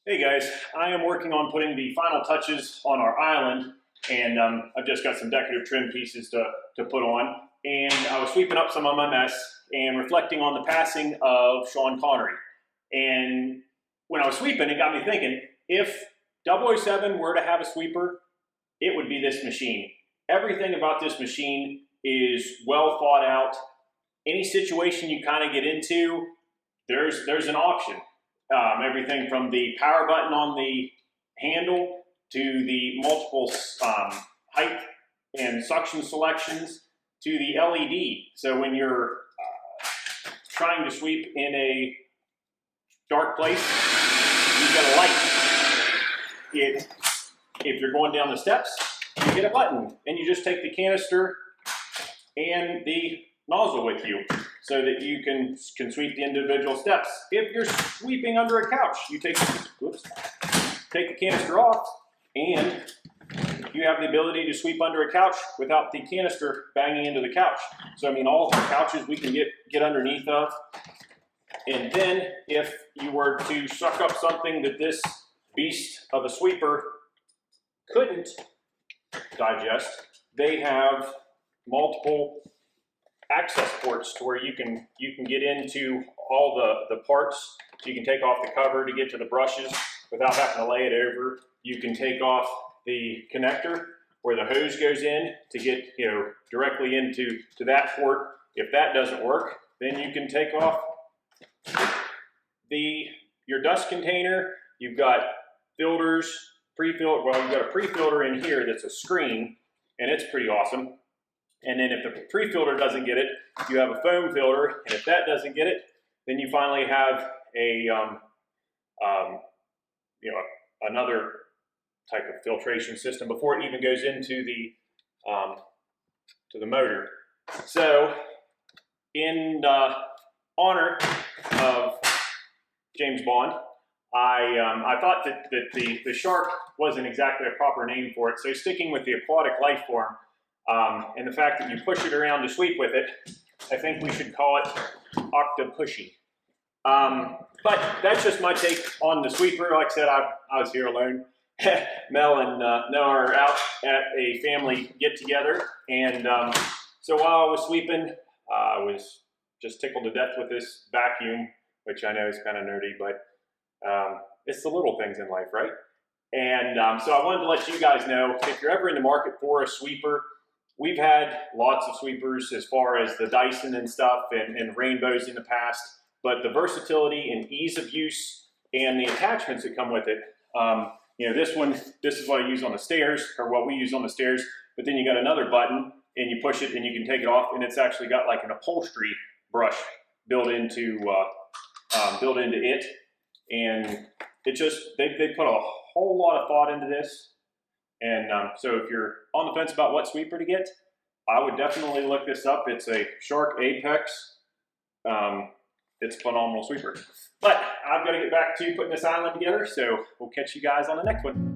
Hey guys, I am working on putting the final touches on our island, and I've just got some decorative trim pieces to put on. And I was sweeping up some of my mess and reflecting on the passing of Sean Connery. And when I was sweeping, it got me thinking, if 007 were to have a sweeper, it would be this machine. Everything about this machine is well thought out. Any situation you kind of get into, there's an option. Everything from the power button on the handle to the multiple height and suction selections to the LED. So when you're trying to sweep in a dark place, you've got a light. If you're going down the steps, you get a button, and you just take the canister and the nozzle with you so that you can sweep the individual steps. If you're sweeping under a couch, you take the canister off, and you have the ability to sweep under a couch without the canister banging into the couch. So I mean, all of our couches we can get underneath of. And then if you were to suck up something that this beast of a sweeper couldn't digest, they have multiple access ports to where you can get into all the parts. You can take off the cover to get to the brushes without having to lay it over. You can take off the connector where the hose goes in to get directly into that port. If that doesn't work, then you can take off your dust container. You've got filters, pre-filter. Well, you've got a pre-filter in here that's a screen, and it's pretty awesome. And then if the pre-filter doesn't get it, you have a foam filter, and if that doesn't get it, then you finally have a another type of filtration system before it even goes into the to the motor. So, in honor of James Bond, I thought that the shark wasn't exactly a proper name for it, so sticking with the aquatic life form. And the fact that you push it around to sweep with it, I think we should call it octopushy. But that's just my take on the sweeper. Like I said, I was here alone. Mel and Noah are out at a family get-together, and so while I was sweeping, I was just tickled to death with this vacuum, which I know is kind of nerdy, but it's the little things in life, right? And so I wanted to let you guys know, if you're ever in the market for a sweeper, we've had lots of sweepers as far as the Dyson and stuff and rainbows in the past, but the versatility and ease of use and the attachments that come with it, this is what I use on the stairs, or what we use on the stairs, but then you got another button and you push it and you can take it off, and it's actually got like an upholstery brush built into it, and it just, they put a whole lot of thought into this. And so if you're on the fence about what sweeper to get, I would definitely look this up. It's a Shark Apex. It's a phenomenal sweeper. But I've got to get back to putting this island together, so we'll catch you guys on the next one.